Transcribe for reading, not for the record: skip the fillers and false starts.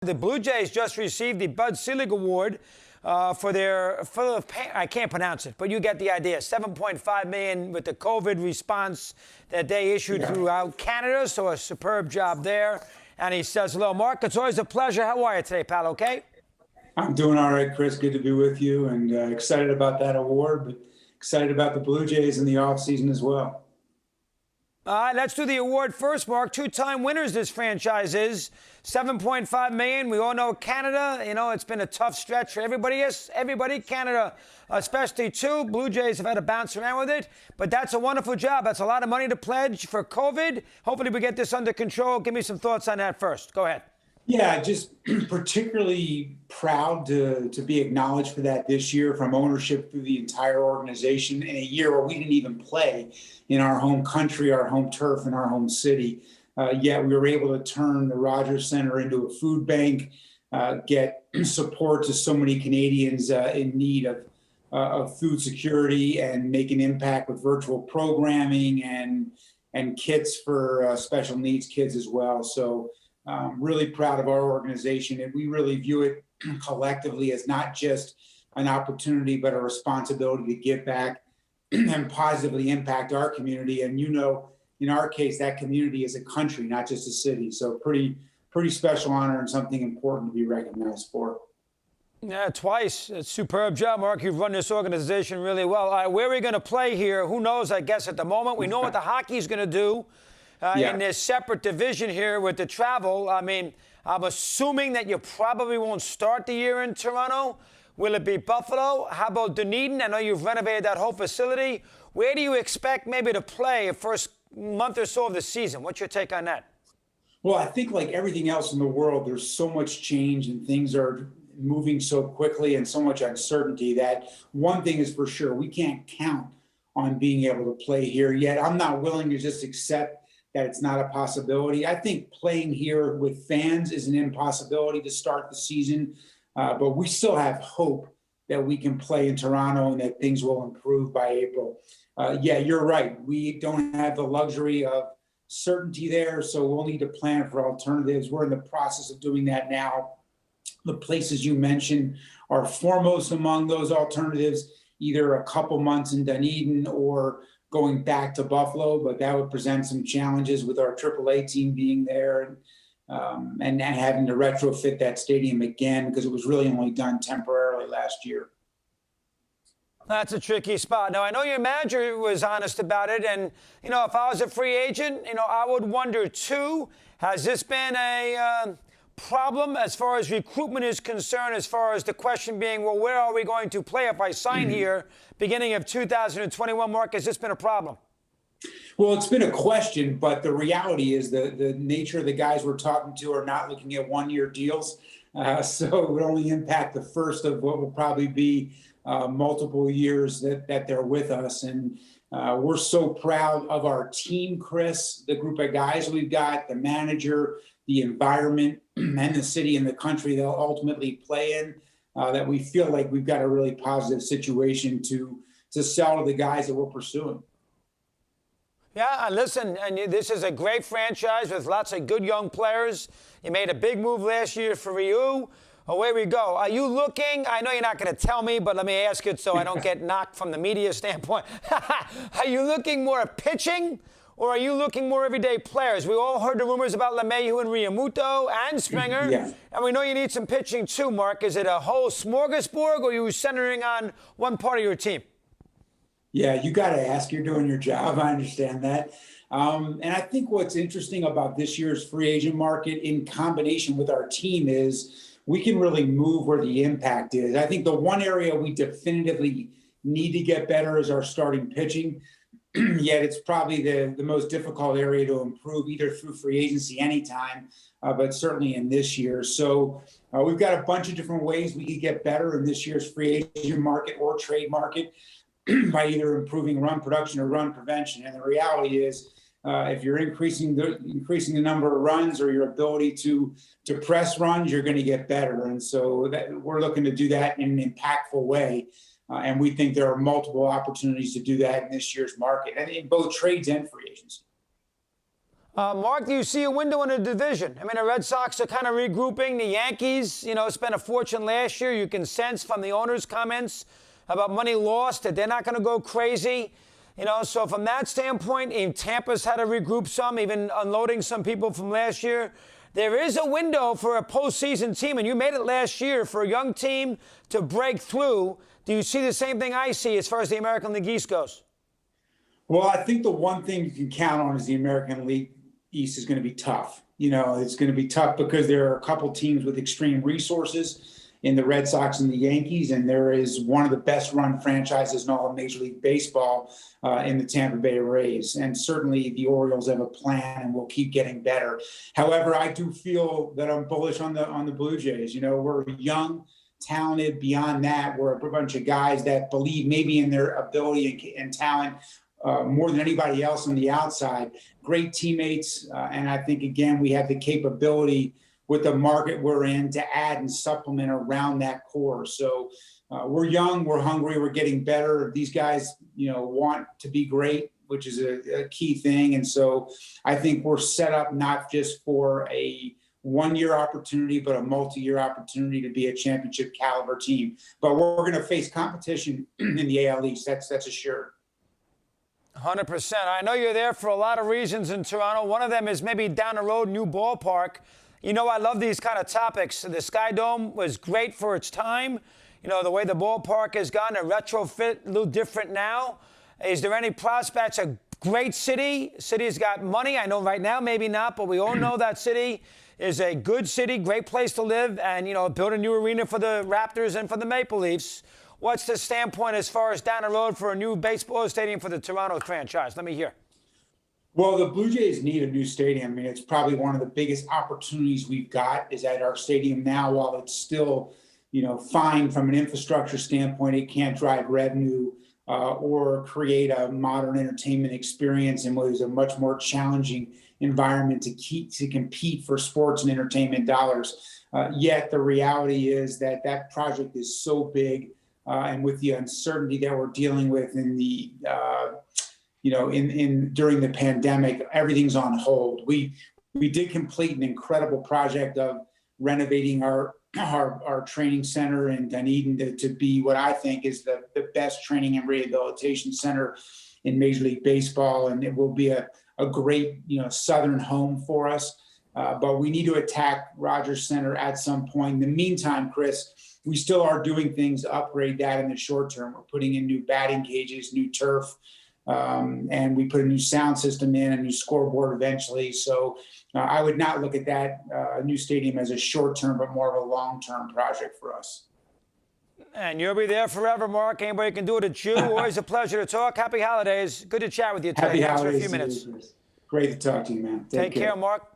The Blue Jays just received the Selig Award I can't pronounce it, but you get the idea. $7.5 million with the COVID response that they issued throughout Canada. So a superb job there. And he says, hello, Mark. It's always a pleasure. How are you today, pal? Okay? I'm doing all right, Chris. Good to be with you, and excited about that award, but excited about the Blue Jays in the offseason as well. All right, let's do the award first, Mark. Two-time winners this franchise is. $7.5 million. We all know Canada. You know, it's been a tough stretch for everybody. Yes, everybody. Canada, especially too. Blue Jays have had to bounce around with it. But that's a wonderful job. That's a lot of money to pledge for COVID. Hopefully we get this under control. Give me some thoughts on that first. Go ahead. Yeah, just particularly proud to be acknowledged for that this year, from ownership through the entire organization, in a year where we didn't even play in our home country, our home turf, and our home city. Yet we were able to turn the Rogers Center into a food bank, get support to so many Canadians in need of food security, and make an impact with virtual programming and kits for special needs kids as well. So really proud of our organization, and we really view it collectively as not just an opportunity, but a responsibility to give back and positively impact our community. And, you know, in our case, that community is a country, not just a city. So pretty special honor and something important to be recognized for. Yeah, twice. It's a superb job, Mark. You've run this organization really well. All right, where are we going to play here? Who knows, I guess, at the moment. We know what the hockey's going to do. In this separate division here with the travel. I mean, I'm assuming that you probably won't start the year in Toronto. Will it be Buffalo? How about Dunedin? I know you've renovated that whole facility. Where do you expect maybe to play the first month or so of the season? What's your take on that? Well, I think like everything else in the world, there's so much change and things are moving so quickly and so much uncertainty that one thing is for sure, we can't count on being able to play here yet. I'm not willing to just accept that it's not a possibility. I think playing here with fans is an impossibility to start the season, but we still have hope that we can play in Toronto and that things will improve by April. Yeah, you're right. We don't have the luxury of certainty there, so we'll need to plan for alternatives. We're in the process of doing that now. The places you mentioned are foremost among those alternatives, either a couple months in Dunedin or going back to Buffalo, but that would present some challenges with our AAA team being there and having to retrofit that stadium again because it was really only done temporarily last year. That's a tricky spot. Now, I know your manager was honest about it, and, you know, if I was a free agent, you know, I would wonder, too, has this been a problem as far as recruitment is concerned, as far as the question being, well, where are we going to play if I sign here beginning of 2021? Mark, has this been a problem? Well, it's been a question, but the reality is the nature of the guys we're talking to are not looking at one-year deals. So it would only impact the first of what will probably be multiple years that they're with us. And we're so proud of our team, Chris, the group of guys we've got, the manager, the environment, and the city and the country they'll ultimately play in, that we feel like we've got a really positive situation to sell to the guys that we're pursuing. Yeah, listen, and this is a great franchise with lots of good young players. You made a big move last year for you. Away we go. Are you looking, I know you're not going to tell me, but let me ask it so I don't get knocked from the media standpoint. Are you looking more at pitching, or are you looking more everyday players? We all heard the rumors about LeMahieu and Realmuto and Springer. Yeah. And we know you need some pitching too, Mark. Is it a whole smorgasbord, or are you centering on one part of your team? Yeah, you got to ask. You're doing your job. I understand that. And I think what's interesting about this year's free agent market in combination with our team is we can really move where the impact is. I think the one area we definitively need to get better is our starting pitching. Yet it's probably the most difficult area to improve, either through free agency anytime, but certainly in this year. So we've got a bunch of different ways we could get better in this year's free agent market or trade market by either improving run production or run prevention. And the reality is, if you're increasing the number of runs or your ability to press runs, you're going to get better. And so we're looking to do that in an impactful way. And we think there are multiple opportunities to do that in this year's market, and in both trades and free agency. Mark, do you see a window in the division? I mean, the Red Sox are kind of regrouping. The Yankees, spent a fortune last year. You can sense from the owner's comments about money lost that they're not going to go crazy. So from that standpoint, Tampa's had to regroup some, even unloading some people from last year. There is a window for a postseason team, and you made it last year, for a young team to break through. Do you see the same thing I see as far as the American League East goes? Well, I think the one thing you can count on is the American League East is going to be tough. It's going to be tough because there are a couple teams with extreme resources in the Red Sox and the Yankees, and there is one of the best run franchises in all of Major League Baseball in the Tampa Bay Rays. And certainly the Orioles have a plan and will keep getting better. However, I do feel that I'm bullish on the Blue Jays. We're young, talented. Beyond that, we're a bunch of guys that believe maybe in their ability and talent more than anybody else on the outside. Great teammates. And I think, again, we have the capability with the market we're in to add and supplement around that core. So we're young, we're hungry, we're getting better. These guys, want to be great, which is a key thing. And so I think we're set up not just for a one-year opportunity, but a multi-year opportunity to be a championship caliber team. But we're going to face competition in the AL East. That's assured. 100%. I know you're there for a lot of reasons in Toronto. One of them is maybe down the road, new ballpark. I love these kind of topics. The Sky Dome was great for its time. The way the ballpark has gone, a retrofit, a little different now. Is there any prospects? A great city. City's got money. I know right now, maybe not, but we all know that city is a good city, great place to live, and, build a new arena for the Raptors and for the Maple Leafs. What's the standpoint as far as down the road for a new baseball stadium for the Toronto franchise? Let me hear. Well, the Blue Jays need a new stadium. I mean, it's probably one of the biggest opportunities we've got is at our stadium now. While it's still, fine from an infrastructure standpoint, it can't drive revenue or create a modern entertainment experience in what is a much more challenging environment to compete for sports and entertainment dollars. Yet the reality is that project is so big, and with the uncertainty that we're dealing with in the during the pandemic, everything's on hold. We did complete an incredible project of renovating our training center in Dunedin to be what I think is the best training and rehabilitation center in Major League Baseball, and it will be a great southern home for us. But we need to attack Rogers Center at some point. In the meantime, Chris, we still are doing things to upgrade that in the short term. We're putting in new batting cages, new turf. And we put a new sound system in, a new scoreboard eventually. So I would not look at that new stadium as a short-term, but more of a long-term project for us. And you'll be there forever, Mark. Anybody can do it at you. Always a pleasure to talk. Happy holidays. Good to chat with you today. Happy Thanks holidays for a few minutes. Great to talk to you, man. Take care, Mark.